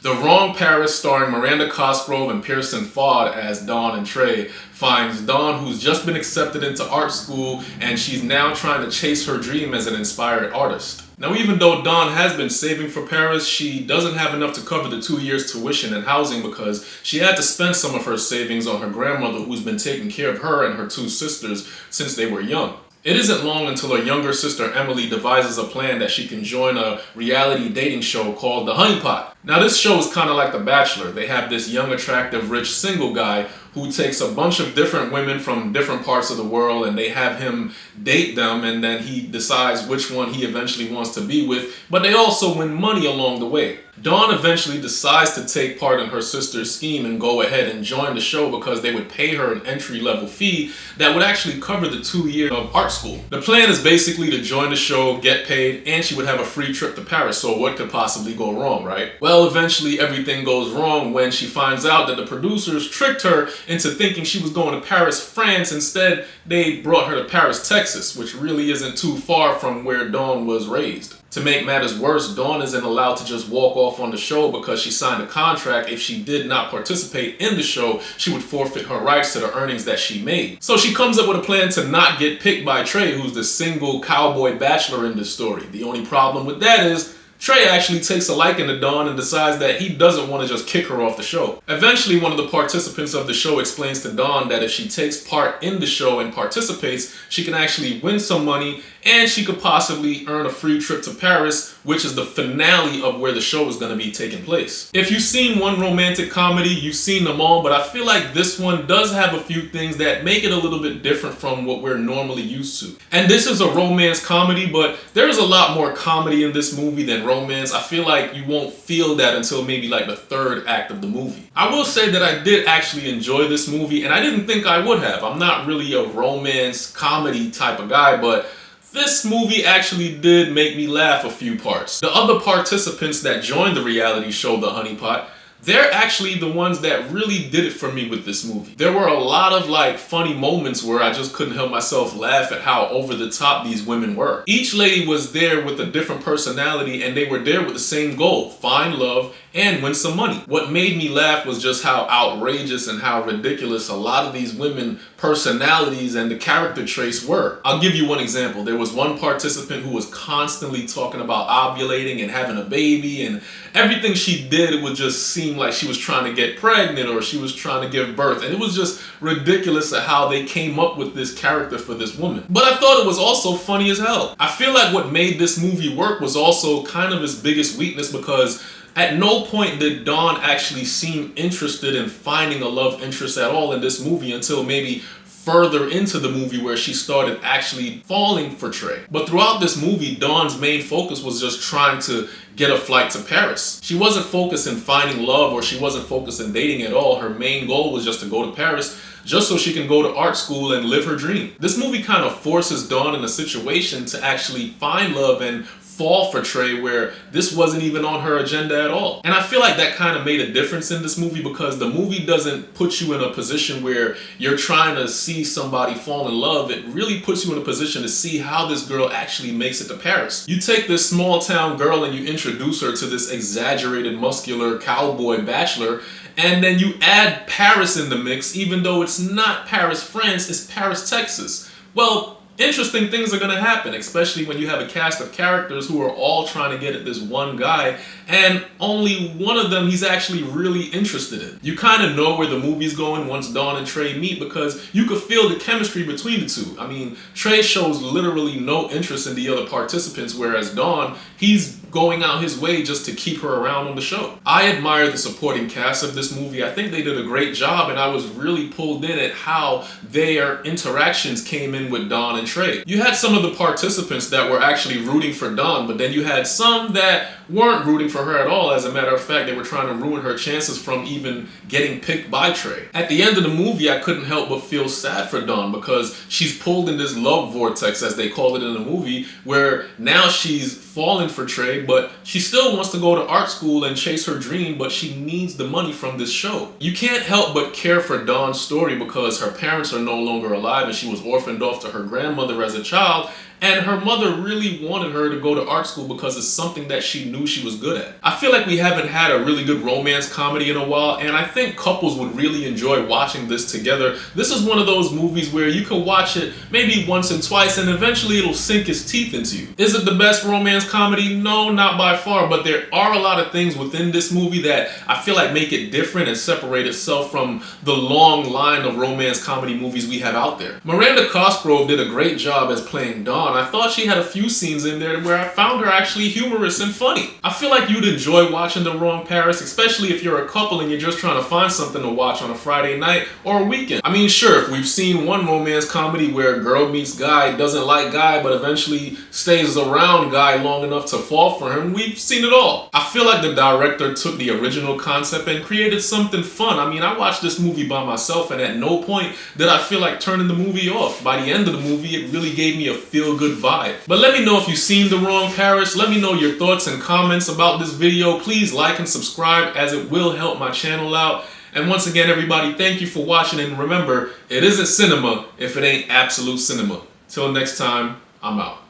The Wrong Paris, starring Miranda Cosgrove and Pearson Ford as Dawn and Trey, finds Dawn, who's just been accepted into art school, and she's now trying to chase her dream as an inspired artist. Now, even though Dawn has been saving for Paris, she doesn't have enough to cover the 2 years tuition and housing because she had to spend some of her savings on her grandmother, who's been taking care of her and her two sisters since they were young. It isn't long until her younger sister Emily devises a plan that she can join a reality dating show called The Honey Pot. Now, this show is kind of like The Bachelor. They have this young, attractive, rich, single guy who takes a bunch of different women from different parts of the world, and they have him date them, and then he decides which one he eventually wants to be with, but they also win money along the way. Dawn eventually decides to take part in her sister's scheme and go ahead and join the show because they would pay her an entry-level fee that would actually cover the 2 years of art school. The plan is basically to join the show, get paid, and she would have a free trip to Paris, so what could possibly go wrong, right? Well, eventually everything goes wrong when she finds out that the producers tricked her into thinking she was going to Paris, France. Instead, they brought her to Paris, Texas, which really isn't too far from where Dawn was raised. To make matters worse, Dawn isn't allowed to just walk off on the show because she signed a contract. If she did not participate in the show, she would forfeit her rights to the earnings that she made. So she comes up with a plan to not get picked by Trey, who's the single cowboy bachelor in this story. The only problem with that is Trey actually takes a liking to Dawn and decides that he doesn't want to just kick her off the show. Eventually, one of the participants of the show explains to Dawn that if she takes part in the show and participates, she can actually win some money and she could possibly earn a free trip to Paris, which is the finale of where the show is going to be taking place. If you've seen one romantic comedy, you've seen them all, but I feel like this one does have a few things that make it a little bit different from what we're normally used to. And this is a romance comedy, but there's a lot more comedy in this movie than romance. I feel like you won't feel that until maybe like the third act of the movie. I will say that I did actually enjoy this movie, and I didn't think I would have. I'm not really a romance comedy type of guy, but this movie actually did make me laugh a few parts. The other participants that joined the reality show, The Honey Pot, they're actually the ones that really did it for me with this movie. There were a lot of funny moments where I just couldn't help myself laugh at how over the top these women were. Each lady was there with a different personality, and they were there with the same goal: find love and win some money. What made me laugh was just how outrageous and how ridiculous a lot of these women personalities and the character traits were. I'll give you one example. There was one participant who was constantly talking about ovulating and having a baby, and everything she did, it would just seem like she was trying to get pregnant or she was trying to give birth, and it was just ridiculous at how they came up with this character for this woman. But I thought it was also funny as hell. I feel like what made this movie work was also kind of its biggest weakness, because at no point did Dawn actually seem interested in finding a love interest at all in this movie until maybe further into the movie, where she started actually falling for Trey. But throughout this movie, Dawn's main focus was just trying to get a flight to Paris. She wasn't focused in finding love, or she wasn't focused in dating at all. Her main goal was just to go to Paris, just so she can go to art school and live her dream. This movie kind of forces Dawn in a situation to actually find love and fall for Trey, where this wasn't even on her agenda at all. And I feel like that kind of made a difference in this movie, because the movie doesn't put you in a position where you're trying to see somebody fall in love. It really puts you in a position to see how this girl actually makes it to Paris. You take this small town girl and you introduce her to this exaggerated muscular cowboy bachelor, and then you add Paris in the mix, even though it's not Paris, France, it's Paris, Texas. Well, interesting things are going to happen, especially when you have a cast of characters who are all trying to get at this one guy, and only one of them he's actually really interested in. You kind of know where the movie's going once Dawn and Trey meet, because you could feel the chemistry between the two. I mean, Trey shows literally no interest in the other participants, whereas Dawn, he's going out his way just to keep her around on the show. I admire the supporting cast of this movie. I think they did a great job, and I was really pulled in at how their interactions came in with Dawn and Trey. You had some of the participants that were actually rooting for Dawn, but then you had some that weren't rooting for her at all. As a matter of fact, they were trying to ruin her chances from even getting picked by Trey. At the end of the movie, I couldn't help but feel sad for Dawn, because she's pulled in this love vortex, as they call it in the movie, where now she's fallen for Trey, but she still wants to go to art school and chase her dream, but she needs the money from this show. You can't help but care for Dawn's story, because her parents are no longer alive and she was orphaned off to her grandmother as a child, and her mother really wanted her to go to art school because it's something that she knew she was good at. I feel like we haven't had a really good romance comedy in a while, and I think couples would really enjoy watching this together. This is one of those movies where you can watch it maybe once and twice and eventually it'll sink its teeth into you. Is it the best romance comedy? No, not by far, but there are a lot of things within this movie that I feel like make it different and separate itself from the long line of romance comedy movies we have out there. Miranda Cosgrove did a great job as playing Dawn. I thought she had a few scenes in there where I found her actually humorous and funny. I feel like you'd enjoy watching The Wrong Paris, especially if you're a couple and you're just trying to find something to watch on a Friday night or a weekend. I mean, sure, if we've seen one romance comedy where girl meets guy, doesn't like guy, but eventually stays around guy long enough to fall for him, we've seen it all. I feel like the director took the original concept and created something fun. I mean, I watched this movie by myself and at no point did I feel like turning the movie off. By the end of the movie, it really gave me a feel-good vibe. But let me know if you've seen The Wrong Paris. Let me know your thoughts and comments about this video. Please like and subscribe as it will help my channel out. And once again, everybody, thank you for watching. And remember, it isn't cinema if it ain't absolute cinema. Till next time, I'm out.